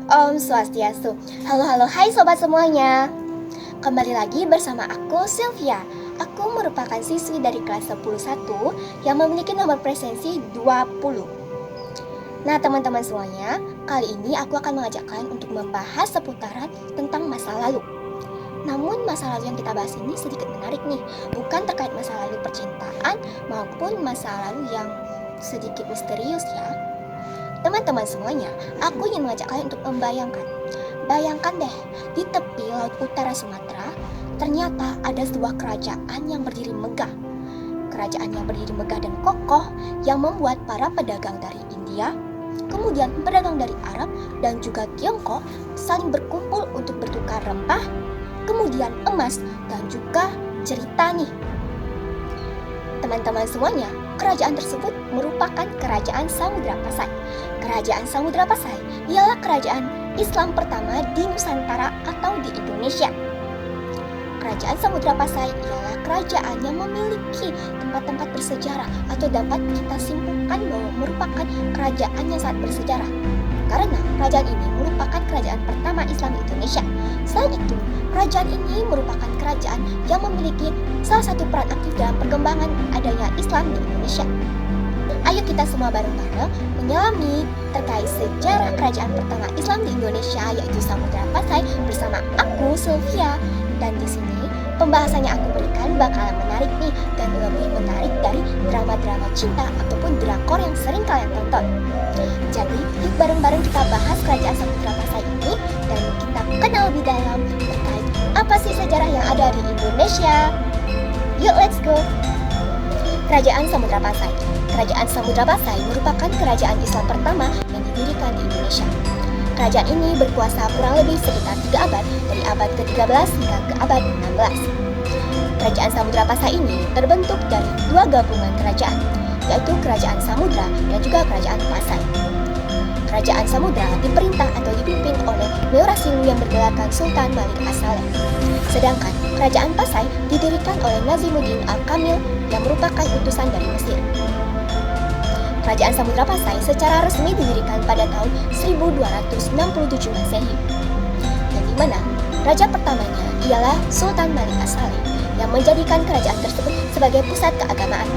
Om Swastiastu. Halo, hai sobat semuanya. Kembali lagi bersama aku Sylvia. Aku merupakan siswi dari kelas 101 yang memiliki nomor presensi 20. Nah teman-teman semuanya, kali ini aku akan mengajakkan untuk membahas seputaran tentang masa lalu. Namun masa lalu yang kita bahas ini sedikit menarik nih, bukan terkait masa lalu percintaan maupun masa lalu yang sedikit misterius ya. Teman-teman semuanya, aku ingin mengajak kalian untuk membayangkan. Bayangkan deh, di tepi laut utara Sumatera, ternyata ada sebuah kerajaan yang berdiri megah. Kerajaan yang berdiri megah dan kokoh yang membuat para pedagang dari India, kemudian pedagang dari Arab dan juga Tiongkok saling berkumpul untuk bertukar rempah, kemudian emas dan juga cerita nih. Teman-teman semuanya, kerajaan tersebut merupakan kerajaan Samudra Pasai. Kerajaan Samudra Pasai ialah kerajaan Islam pertama di Nusantara atau di Indonesia. Kerajaan Samudra Pasai ialah kerajaan yang memiliki tempat-tempat bersejarah atau dapat kita simpulkan bahwa merupakan kerajaan yang sangat bersejarah. Karena kerajaan ini merupakan kerajaan pertama Islam di Indonesia. Selain itu, kerajaan ini merupakan kerajaan yang memiliki salah satu peran aktif dalam perkembangan adanya Islam di Indonesia. Ayo kita semua bareng-bareng menyelami terkait sejarah kerajaan pertama Islam di Indonesia, yaitu Samudra Pasai, bersama aku Sylvia. Dan di sini pembahasannya aku berikan bakalan menarik nih, dan lebih menarik dari drama-drama cinta ataupun drakor yang sering kalian tonton. Jadi yuk bareng-bareng kita bahas kerajaan Samudra Pasai ini dan kita kenal lebih dalam terkait apa sih sejarah yang ada di Indonesia. Yuk let's go. Kerajaan Samudra Pasai. Kerajaan Samudra Pasai merupakan kerajaan Islam pertama yang didirikan di Indonesia. Kerajaan ini berkuasa kurang lebih sekitar 3 abad, dari abad ke-13 hingga ke abad 16. Kerajaan Samudra Pasai ini terbentuk dari 2 gabungan kerajaan, yaitu Kerajaan Samudra dan juga Kerajaan Pasai. Kerajaan Samudra diperintah atau dipimpin oleh Meurasilu yang bergelarkan Sultan Malik As-Saleh. Sedangkan Kerajaan Pasai didirikan oleh Nazimuddin Al-Kamil yang merupakan utusan dari Mesir. Kerajaan Samudra Pasai secara resmi didirikan pada tahun 1267 Masehi, yang dimana raja pertamanya ialah Sultan Malik As-Saleh yang menjadikan kerajaan tersebut sebagai pusat keagamaan.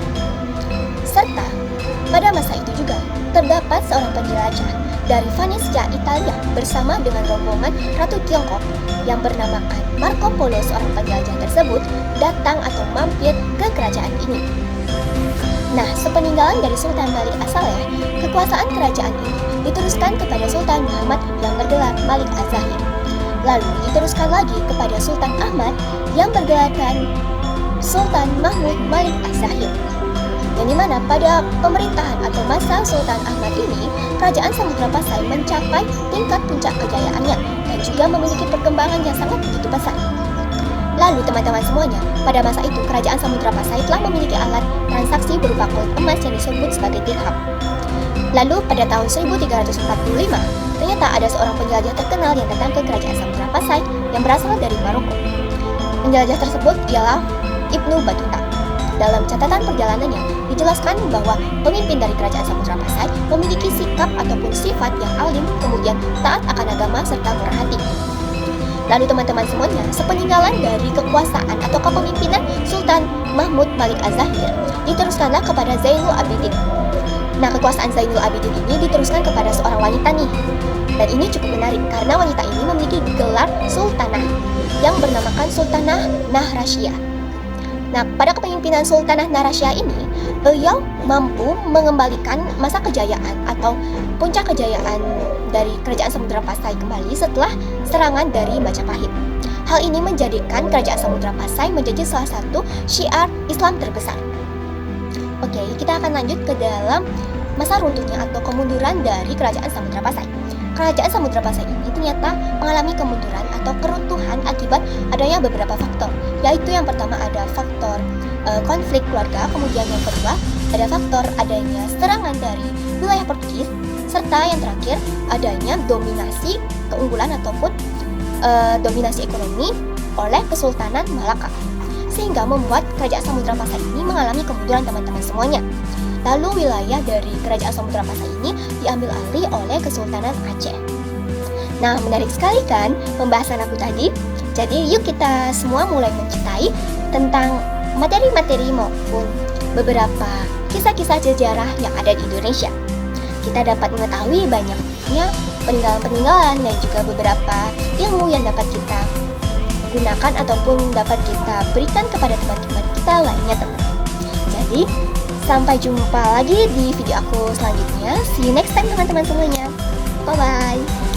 Serta pada masa itu juga terdapat seorang penjelajah dari Venesia, Italia bersama dengan rombongan Ratu Tiongkok yang bernamakan Marco Polo. Seorang penjelajah tersebut datang atau mampir ke kerajaan ini. Nah, sepeninggalan dari Sultan Malik As-Saleh, kekuasaan kerajaan ini diteruskan kepada Sultan Muhammad yang bergelar Malik Az-Zahir. Lalu diteruskan lagi kepada Sultan Ahmad yang bergelarkan Sultan Mahmud Malik Az-Zahir. Yang dimana pada pemerintahan atau masa Sultan Ahmad ini, kerajaan Samudra Pasai mencapai tingkat puncak kejayaannya dan juga memiliki perkembangan yang sangat begitu pesat. Lalu teman-teman semuanya, pada masa itu kerajaan Samudra Pasai telah memiliki alat transaksi berupa koin emas yang disebut sebagai dirham. Lalu pada tahun 1345, ternyata ada seorang penjelajah terkenal yang datang ke kerajaan Samudra Pasai yang berasal dari Maroko. Penjelajah tersebut ialah Ibnu Battuta. Dalam catatan perjalanannya, dijelaskan bahwa pemimpin dari kerajaan Samudra Pasai memiliki sikap ataupun sifat yang alim, kemudian taat akan agama serta murah hati. Lalu teman-teman semuanya, sepeninggalan dari kekuasaan atau kepemimpinan Sultan Mahmud Malik Az-Zahir, diteruskanlah kepada Zainul Abidin. Nah, kekuasaan Zainul Abidin ini diteruskan kepada seorang wanita nih. Dan ini cukup menarik karena wanita ini memiliki gelar sultanah yang bernamakan Sultanah Nahrasyah. Nah, pada kepemimpinan Sultanah Nahrasyah ini, beliau mampu mengembalikan masa kejayaan atau puncak kejayaan dari kerajaan Samudra Pasai kembali setelah serangan dari Majapahit. Hal ini menjadikan kerajaan Samudra Pasai menjadi salah satu syiar Islam terbesar. Oke, kita akan lanjut ke dalam masa runtuhnya atau kemunduran dari kerajaan Samudra Pasai. Kerajaan Samudra Pasai ini ternyata mengalami kemunduran atau keruntuhan akibat adanya beberapa faktor, yaitu yang pertama ada faktor konflik keluarga, kemudian yang kedua ada faktor adanya serangan dari wilayah Portugis, serta yang terakhir adanya dominasi keunggulan ataupun dominasi ekonomi oleh Kesultanan Malaka, sehingga membuat kerajaan Samudra Pasai ini mengalami kemunduran teman-teman semuanya. Lalu wilayah dari kerajaan Samudra Pasai ini diambil alih oleh Kesultanan Aceh. Nah, menarik sekali kan pembahasan aku tadi? Jadi yuk kita semua mulai mencintai tentang materi-materi maupun beberapa kisah-kisah sejarah yang ada di Indonesia. Kita dapat mengetahui banyaknya peninggalan-peninggalan dan juga beberapa ilmu yang dapat kita gunakan ataupun dapat kita berikan kepada teman-teman kita lainnya, teman-teman. Jadi, sampai jumpa lagi di video aku selanjutnya. See you next time teman-teman semuanya. Bye-bye.